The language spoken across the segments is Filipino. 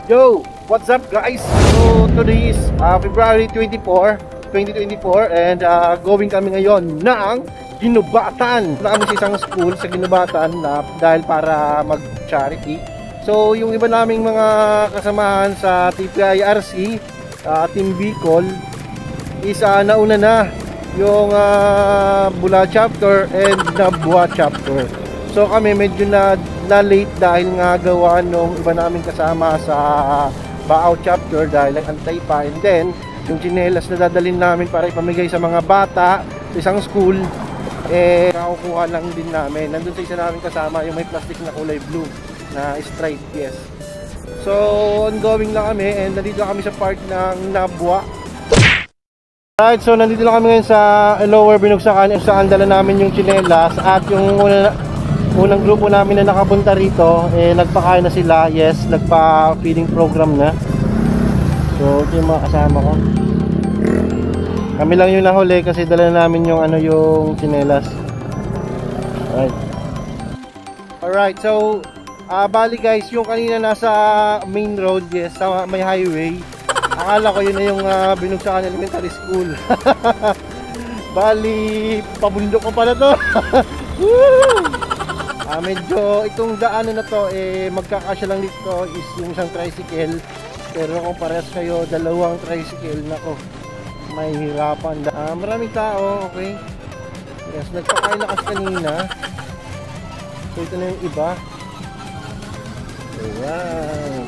Yo! What's up guys? So today is February 24, 2024 and going kami ngayon ng Ginubatan. Kami sa isang school sa Ginubatan dahil para mag-charity. So yung iba naming mga kasamahan sa TPIRC, Team Bicol is nauna na yung Bula chapter and Nabua chapter. So kami medyo na late dahil nga gawa nung iba namin kasama sa Baaw chapter dahil nag-antay pa, and then yung tsinelas na dadalhin namin para ipamigay sa mga bata sa isang school nakukuha lang din namin. Nandun sa isa namin kasama yung may plastic na kulay blue na stripe, yes. So ongoing lang kami and nandito kami sa park ng Nabua. Alright, so nandito lang kami ngayon sa Lower Binugsakan saan dala namin yung tsinelas at yung unang grupo namin na nakapunta rito nagpakain na sila, yes, nagpa-feeding program na. So ito yung mga kasama ko. Kami lang yung nahuli kasi dala namin yung yung tsinelas. Alright, so bali guys, yung kanina nasa main road, yes, sa may highway, akala ko yun na yung Binugsakan Elementary School. Bali pabundok ko pala to. Medyo itong daanan na to magkakasya lang dito is yung isang tricycle, pero kung parehas kayo dalawang tricycle, nako, may hirapan. Maraming tao, okay, yes, nagpakain na kasi kanina. So ito na yung iba. Ayan.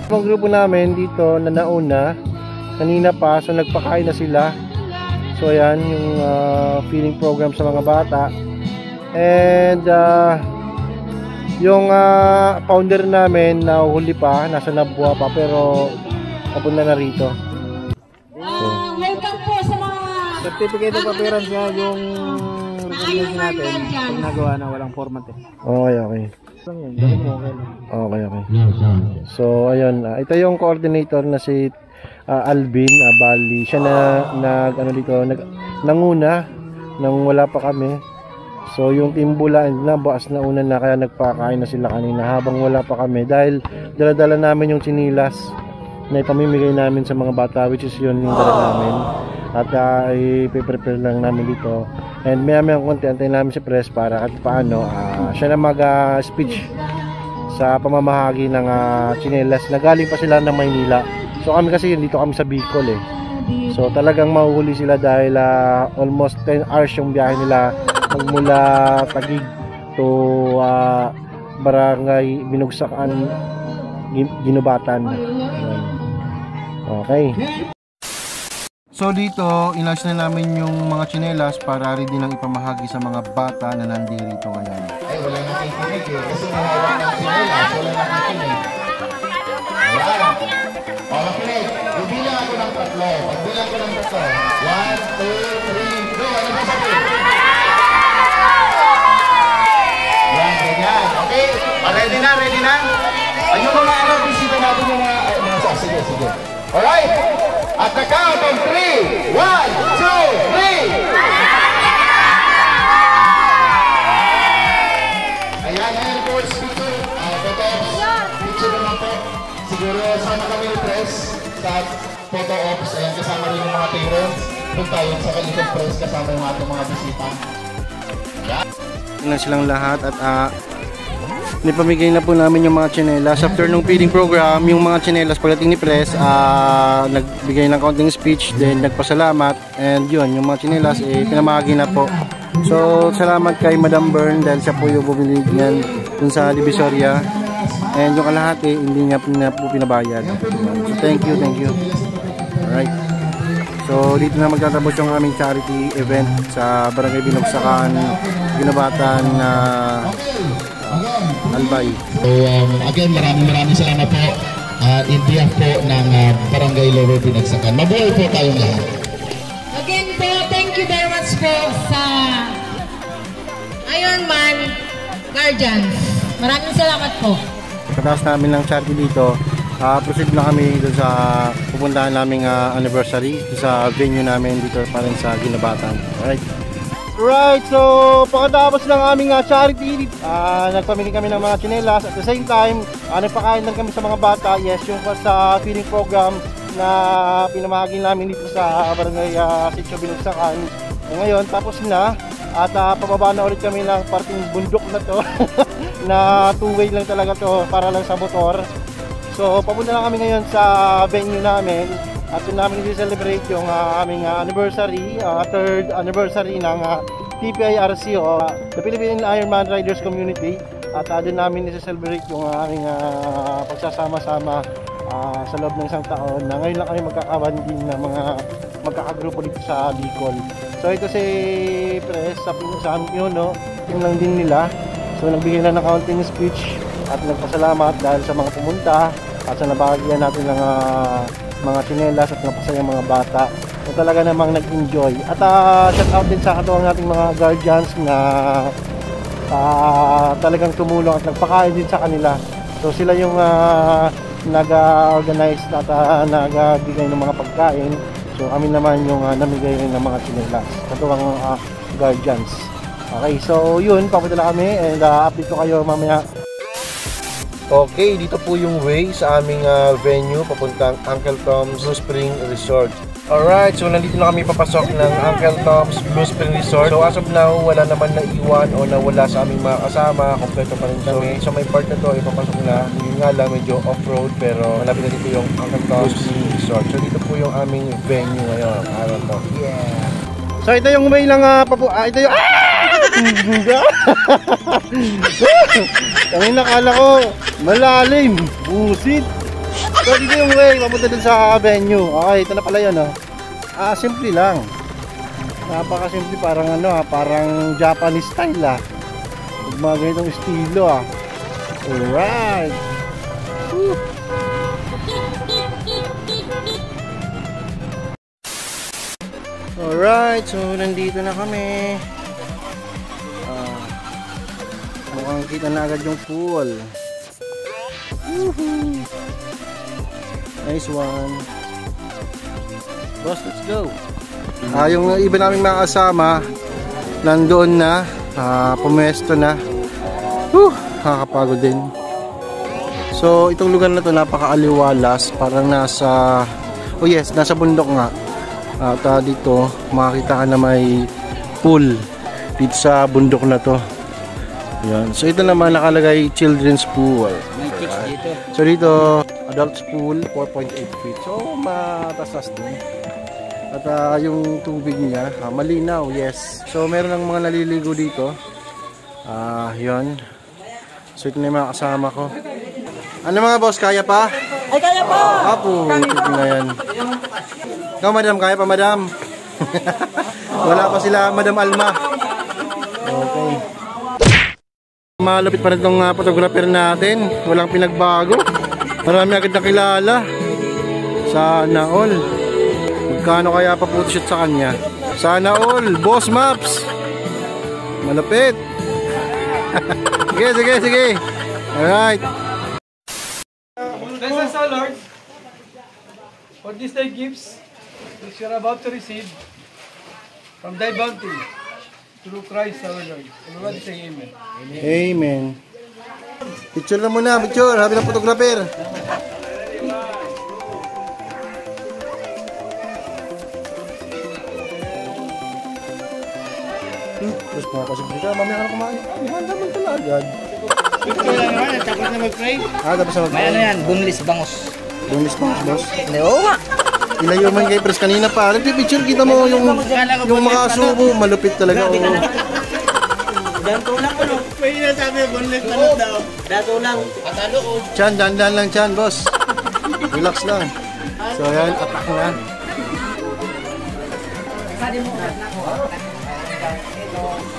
Ang grupo namin dito na nauna kanina pa, so nagpakain na sila. So ayan yung feeding program sa mga bata. And yung founder namin na huli pa, nasa Nabua pa, pero papunta na rito. Welcome po sa mga certificate of appearance niya, yung recognition natin pag nagawa na walang format eh. Okay. Okay. So ayun, ito yung coordinator na si Alvin. Bali siya na nanguna nang wala pa kami. So yung Team Bula na bukas na una na, kaya nagpakain na sila kanina habang wala pa kami dahil dala-dala namin yung tsinelas na ipamimigay namin sa mga bata, which is yun yung dala namin, at i-prepare lang namin dito. And maya konti antayin namin si Press para at paano siya na mag-speech sa pamamahagi ng tsinelas na galing pa sila ng Maynila. So kami kasi dito kami sa Bicol so talagang mahuhuli sila dahil almost 10 hours yung biyahe nila mula Taguig to Barangay Binugsakan, Ginubatan. Okay. So dito inalis na namin yung mga tsinelas para ready nang ipamahagi sa mga bata na nandirito ngayon. Ay, wala nang kikinig kasi mahawak ng tsinelas, wala nang kikinig. Ayan. Makinig, bibilang ako ng 3. Pagbilang ko ng 3. 1, 2, 3, go! Ano ba sabihin? Yan, ganyan. Okay? Ready na? Ay, yung mga bisita natin yung mga sige. Alright? At the count of 3. 1, 2, 3! Ayan po, speaker. Picture naman po. Siguro sama kami ni Press sa photo ops. Ayan, kasama rin yung mga parents. Punta yun sa Kalikod Press, kasama yung ating mga bisita. Na silang lahat at nipamigay na po namin yung mga tsinelas. After nung feeding program, yung mga tsinelas pagdating ni Press, nagbigay ng kaunting speech, then nagpasalamat, and yun, yung mga tsinelas pinamahagi na po. So salamat kay Madam Bern dahil siya po yung bumili niyan dun sa Divisoria, and yung kalahati hindi niya po pinabayad. So thank you. Alright, so dito na magtatapos yung aming charity event sa Barangay Binugsakan, Ginubatan, Albay. So again, maraming salamat po in behalf po ng Barangay Lower Binugsakan. Mabuhay po tayong lahat. again po, thank you very much po sa Ironman Guardians. Maraming salamat po. Pagkatapos namin ng charity dito, proceed na kami doon sa pupuntahan naming anniversary sa venue namin dito pa rin sa Ginubatan. Alright. Right, so pagkatapos ng aming charity, nagpamili kami ng mga tsinelas. At the same time, nagpakain lang kami sa mga bata. Yes, yung sa feeding program na pinamahagi namin dito sa Barangay Sitio Binagsakan. Ngayon, tapos na. At pababa na ulit kami ng parting bundok na to. Na two-way lang talaga to, para lang sa motor. So, papunta na kami ngayon sa venue namin. At doon namin i-celebrate yung aming anniversary, third anniversary ng TPIRC o the Philippine Ironman Riders Community. At doon namin i-celebrate yung aming pagsasama-sama sa loob ng isang taon na ngayon lang kami magkakawan din ng mga magkakagrupo dito sa Bicol. So ito si Pres sa aming pinuno, yung lang din nila. So nagbigay na ng kaunting speech at nagpasalamat dahil sa mga pumunta at sa nabahagyan natin ng mga tsinelas at napasayang mga bata na talaga namang nag-enjoy. At shout out din sa katuwang nating mga guardians na talagang tumulong at nagpakain din sa kanila. So sila yung nag-organize at nagbigay ng mga pagkain. So kami naman yung namigay rin ng mga tsinelas, katuwang guardians. Okay, so yun, papunta na kami and update ko kayo mamaya. Okay, dito po yung way sa aming venue papuntang Uncle Tom's Blue Spring Resort. Alright, so nandito na kami papasok ng Uncle Tom's Blue Spring Resort. So as of now, wala naman na iwan o nawala sa aming mga kasama. Kompleto pa rin kami. So may part na to, ipapasok na. Yun nga lang, medyo off-road pero malapit na dito yung Uncle Tom's Resort. So dito po yung aming venue ngayon. Araw to. Yeah! So ito yung way lang ito yung... Ang nakala ko malalim, busit. So dito yung way, papunta dun sa venue. Okay, ito na pala yun, oh. Simple lang. Napaka-simple, parang parang Japanese style, mga ganitong estilo, Alright. Woo. Alright, so nandito na kami. Mukhang kita na agad yung pool. Woohoo! Nice one. Boss, let's go. Yung iba naming mga kasama nandoon na, pumesto na. Nakakapagod din. So itong lugar na to napakaaliwalas, parang nasa nasa bundok nga. At dito makikita ka na may pool dito sa bundok na to. Yan. So ito naman nakalagay children's pool. May kids dito. So dito adults pool 4.8 feet. So matasas din. At yung tubig niya malinaw, yes. So meron ng mga naliligo dito. Yun. So ito na yung mga kasama ko. Ano mga boss, kaya pa? Ay, kaya pa! Apo, ito na yan. Ikaw madam, kaya pa madam? Wala pa sila Madam Alma. Okay. Malapit pa rin itong photographer natin. Walang pinagbago. Marami agad nakilala. Sana all. Magkano kaya pa photoshoot sa kanya? Sana all. Boss Maps. Malapit. Sige. Alright. Bless us, O Lord, for this thy gifts which you are about to receive from thy bounty through Christ our Lord. Everybody say amen. Amen. Picture na muna, picture. Habi ng photographer. Terus makakasip ka, mamaya ka na kumain. Handa man pala agad. Picture lang naman, tapos na mag-pray. Tapos na mag-pray. May ano yan, bunlis bangos. Bunlis bangos, boss. Hindi, oo nga. Ilayo man kay Pres kanina pa. Nagpipicture kita mo yung mga subo. Malupit talaga. Dato lang ko, no? Pwede na sabi, bunlis bangos daw. Dato lang. Atalo ko. Chan, dandan lang Chan, boss. Relax lang. So yan, attack na.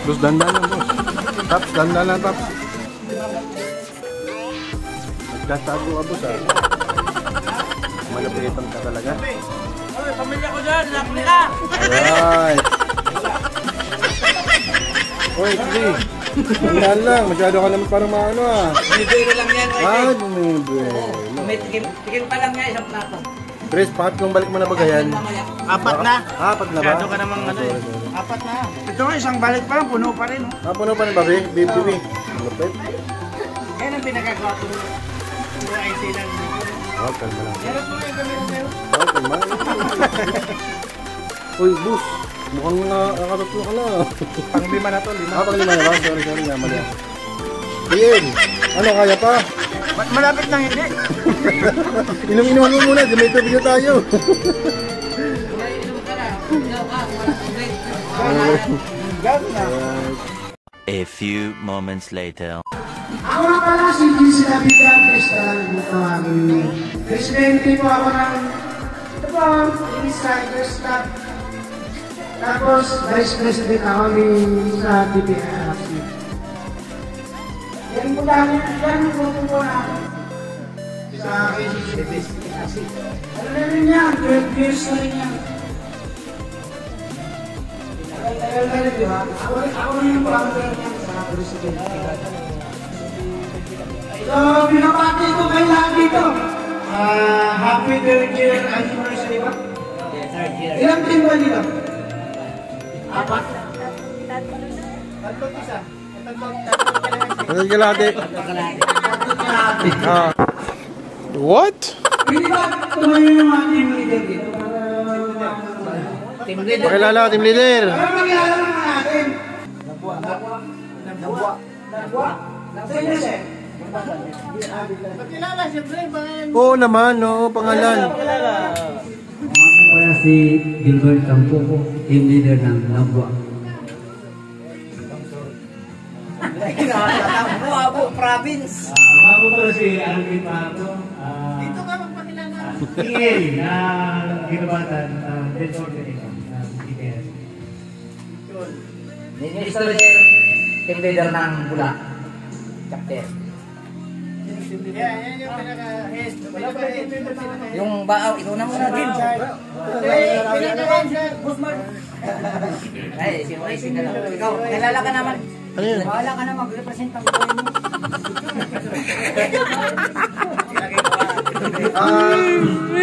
Boss, dandan lang, boss. Taps, dandan lang, taps. Nagtatago ka, boss, Malapitan ka talaga. Oy, pamilya ko dyan, lakli ka! Alright. Oy, sige. Dandan lang, masyado ka naman parang maano, Bumibiro lang yan. Bumibiro. Tigil pa lang nga, isang plato. Pres, pahat kung balik mo na ba gayan? Apat na. Apat na ba? Masyado ka namang ano eh. Apat na. Ito nga, isang balik pa lang, puno pa rin. Ah, puno pa rin ba, be? Baby. Lupit. Yan ang pinagkakwapo. Ito ay silang. Oh, kalma lang. Meron po yung kami ng Oh, kalma. Uy, boss. Mukhang nakatatlo ka na. Pang-lima na to, lima. Ah, pang-lima na ba? Sorry na, mali. Ian, ano, kaya pa? Malapit lang hindi. Inom-inuman mo muna, may tubig na tayo. Gas na. A few moments later. Ako nga pala si Vince Davidan Cristal. Ito ang presidente po ako ng ito po ang Insiders Club. Tapos vice president ako sa DPRC. Yan po lang yan po na sa KCCC. Ano na rin yan? 12 years na rin yan. Tagal na rin, di ba? Ako rin yung founder niya sa presidente. So, binabati ko kayo lahat dito. Happy 3rd year anniversary ba? Third year. Ilang team ba dito? Apat? Tatlong isa. Ano ka lati? What? Hindi ba tumayo yung mga team leader dito? Team leader. Pakilala, team leader. Ano magyala naman natin? Nabwa. Pakilala, siyempre. Oo naman, no, pangalan. Ako pala si Gilbert Campoco, team leader ng Nabwa. Buabo Province. Ako pala si Alvin Pato, Dito ka magpakilala. EL na ginabatan ng Death Organization ng DPS. Ninyo Historia, team leader ng Bula. Chapter. Yan yung pinaka-head. Yung baaw, ikaw na muna din. Pinaka-head, Busman. Ay, sino ay sino lang. Ikaw, kilala ka naman. Ano yun? Bahala ka na mag-represent ang buhay mo.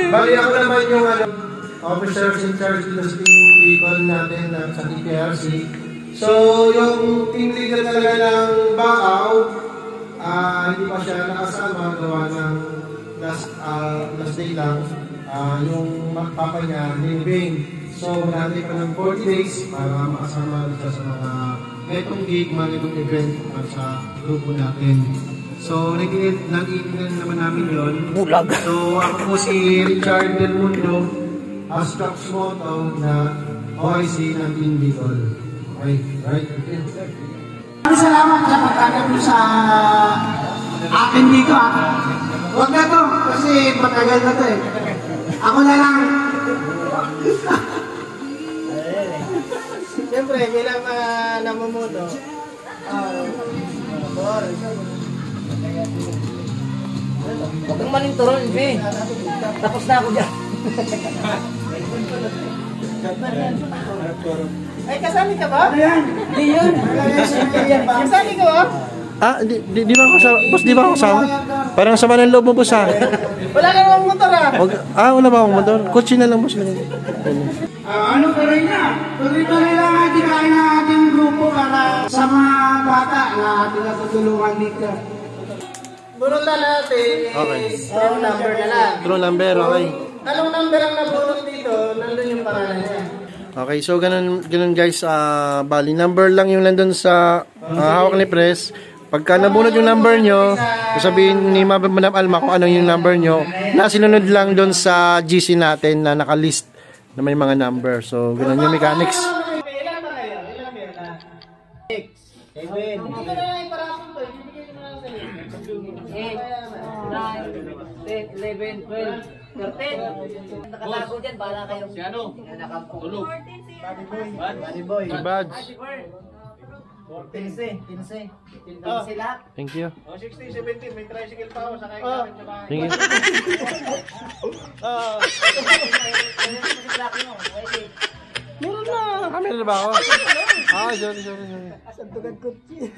Bali ako naman yung officers in charge dito sa team vehicle natin sa DPRC. So, yung team leader talaga ng Baaw, hindi pa siya nakasama, gawa ng last day lang. Yung papa niya, Lin. So, marami pa ng 40 days para makasama siya sa mga ganitong gig, mga ganitong event sa grupo natin. So, nag-iinan naman namin yun. Bulag. So, ako po si Richard Del Mundo, Astrax Moto na OIC ng Team Bicol. Okay, right? Okay. Maraming salamat sa pagkakit mo sa akin dito. Huwag na to, kasi matagal na to eh. Ako na lang. Siyempre, bilang namumuno. Huwag kang malinturon, B. Tapos na ako dyan. Ay, kasali ka ba? Ano yan? Hindi yun. Kasali ka ba? Ah, di ba ako kasama? Boss, di ba ako kasama? Parang sama ng loob mo, boss, ha? Wala ka namang motor Wala ba akong motor? Kotse na lang, boss. Ano pa rin na? Tuloy-tuloy lang ang kinain ng ating grupo para sa mga bata na ating natutulungan dito. Bunot na natin is true number na lang. True number, okay. Anong number ang nabunot dito, nandun yung pangalan niya. Okay, so ganun guys, bali number lang yung nandun sa hawak ni Press. Pagka nabunod yung number nyo, sabihin ni Madam Alma kung ano yung number nyo, nasinunod lang doon sa GC natin na nakalist na may mga number. So, ganun yung mechanics. Ilan ba kayo? Ilan kayo na? 6, 7, 8, 9, 10, 11, 12, 13. Nakatago dyan, bahala kayo. Si ano? Tulog. Body boy. Buds. 15. 15 lahat. Thank you. 16, 17, may tricycle pa ako, sakay ka rin sa bahay. Thank you. Meron na. Meron na ba ako? Sorry. Santugan kutsi.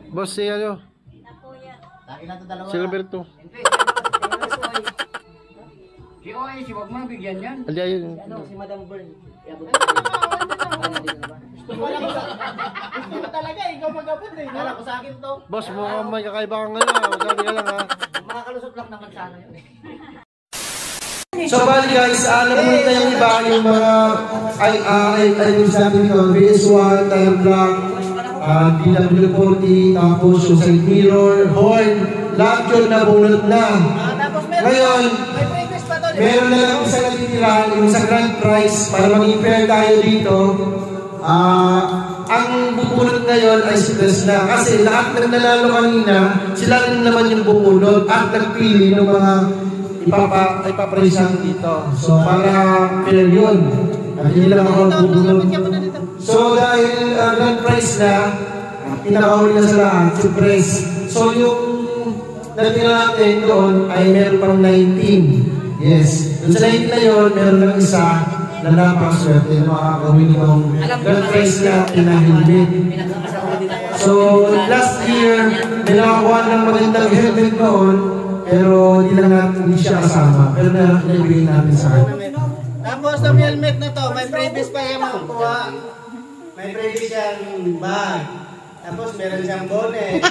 Boss, si ano? Si Roberto. Si OIC, huwag mo bigyan yan. Ali ayun. Ano, si Madam Bern. Gusto ko talaga, ikaw mag-abot eh. Kala ko sa akin to. Boss, mukhang may kakaiba ka ngayon. Sabi ka lang ha. Makakalusot lang naman sana yun eh. So bali guys, napunta na yung iba, yung mga items natin dito, VS1, tire block, DW40, tapos yung side mirror, horn, lahat yun nabunod na. Ngayon, meron na lang isa natitira, yung sa grand prize, para maging fair tayo dito. Ang bubunod ngayon ay si Tesla, kasi lahat ng nanalo kanina, sila rin naman yung bubunod at nagpili ng mga ipapresang dito. So para fair yun. At hindi lang ako bubunod. So dahil grand prize na, pinakahuli na sa lahat, si Press. So yung natira natin doon ay meron pang 19. Yes. Doon sa 19 na yun, meron lang isa na napakaswerte na makakawin ng grand prize na pinahilbit. So last year, may nakakuha ng magandang helmet doon, pero hindi siya kasama. Pero nabigay natin sa kanya. Tapos sa helmet na to, may previous pa yung makukuha. May previous siyang bag. Tapos meron siyang bonnet.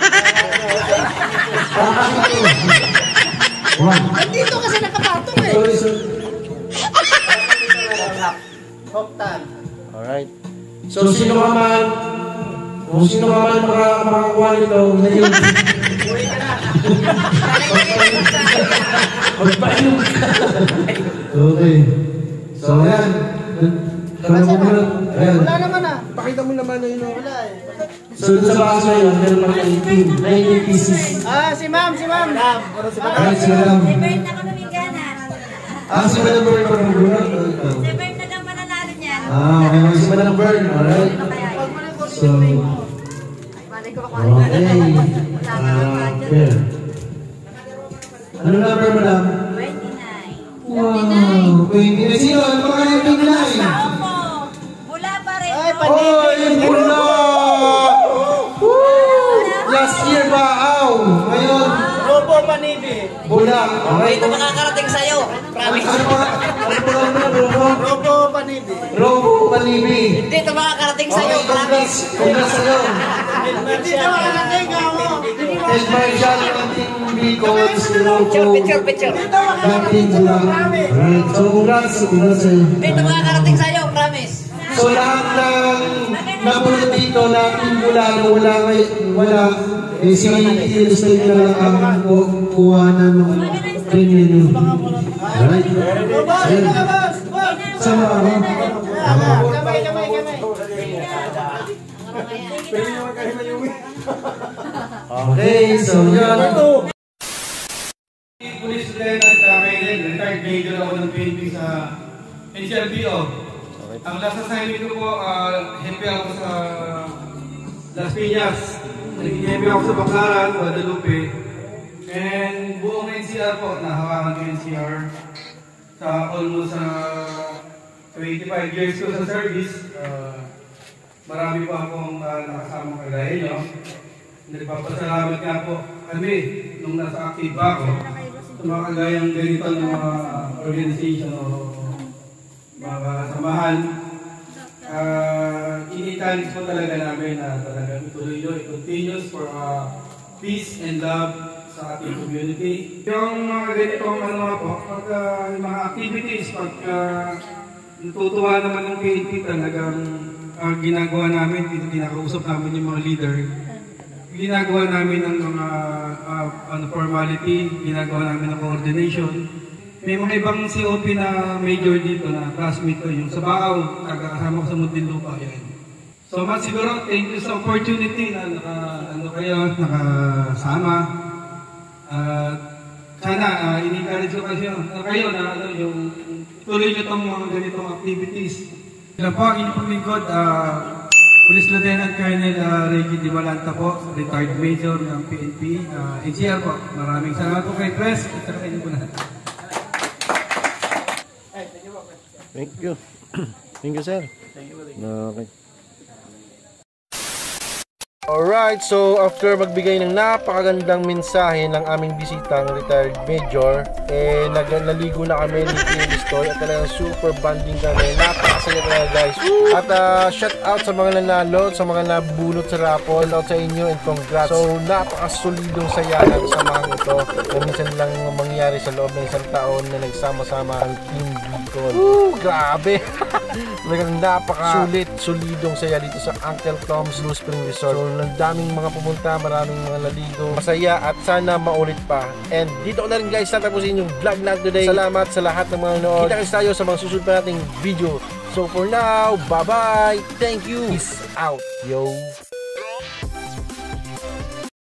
Andito kasi nakapatong eh. Hoktan. Alright. So sino ka man, kung sino ka man makakuha nito, ngayon. Magpainom ka. Okay. So yan. Wala naman ah. Pakita mo naman na yun. Wala eh. So dun sa box na yun, meron pang 19 pieces. Si ma'am. Alright, si Madam. Si Bert na kami ganas. Si Madam Bern pa ng Bruno. Si Bert na lang mananalo niyan. Okay, si Madam Bern. Alright. So, okay. Fair. Ano number mo lang? 29. Wow, 29. Sino? Ano pa kayo 29? Opo. Mula pa rin. Oh, yung bula! Last year ba? Ngayon, Robo Panibi. bula. Okay. Ito makakarating sa'yo. Promise. Ano pa? Robo Panibi. Robo Panibi. Hindi ito makakarating sa'yo. Promise. Congrats sa'yo. Hindi na makakating ako. Ed Marshall, Team Bicol, Siloco, Picture. Dating Bula. Alright, so congrats sa'yo. Hindi ito makakarating sa'yo. Promise. So lahat ng nabulot dito na Team Bula na wala, si Illustrate na lang ang kuha ng premium nyo. Alright. Sama ako. Kamay. Okay, so yun. Police Lieutenant Kainin, retired major ako ng PNP sa NCRBO. Ang last assignment ko po, hepe ako sa Las Piñas. Nag-hepe ako sa Baclaran, Guadalupe. And buong NCR po, nahawakan ko NCR sa almost 25 years ko sa service. Marami pa akong nakasama kagaya nyo. Nagpapasalamat nga po kami nung nasa active pa ako sa mga kagayang ganito ng mga organization o mga samahan. Initalis po talaga namin na talagang ituloy nyo, continuous for peace and love sa ating community. Yung mga ganitong pag mga activities, pag natutuwa naman ng PNP talagang ginagawa namin, kinakausap namin yung mga leader. Ginagawa namin ang mga formality, ginagawa namin ang coordination. May mga ibang COP na major dito na classmate ko, yung sa Baaw, kasama ko sa Muntinlupa. Yan. So, siguro, thank you sa opportunity na nakasama. Sana, in-encourage ko kayo na yung tuloy nyo itong mga ganitong activities. Yan po, inyong lingkod, Police Lieutenant Colonel Reggie Di Balanta po, retired major ng PNP, NCR po. Maraming salamat po kay Press. At sa kanyo po na. Thank you. Thank you, sir. Okay. Alright, so after magbigay ng napakagandang mensahe ng aming bisitang retired major, naligo na kami ni Clean Story at talagang super bonding kami. Napakasaya talaga guys. At shout out sa mga nanalo, sa mga nabulot sa raffle, shout out sa inyo and congrats. So napakasolidong saya ng samahan ito na minsan lang mangyari sa loob ng isang taon na nagsama-sama ang Team Bicol. Grabe! Talagang napakasulit, solidong saya dito sa Uncle Tom's Blue Spring Resort. So ang daming mga pumunta, maraming mga naligo, masaya at sana maulit pa. And dito ko na rin guys tatapusin yung vlog natin today. Salamat sa lahat ng mga nanood. Kita-kits tayo sa mga susunod pa nating video. So for now, bye bye, thank you, peace out, yo.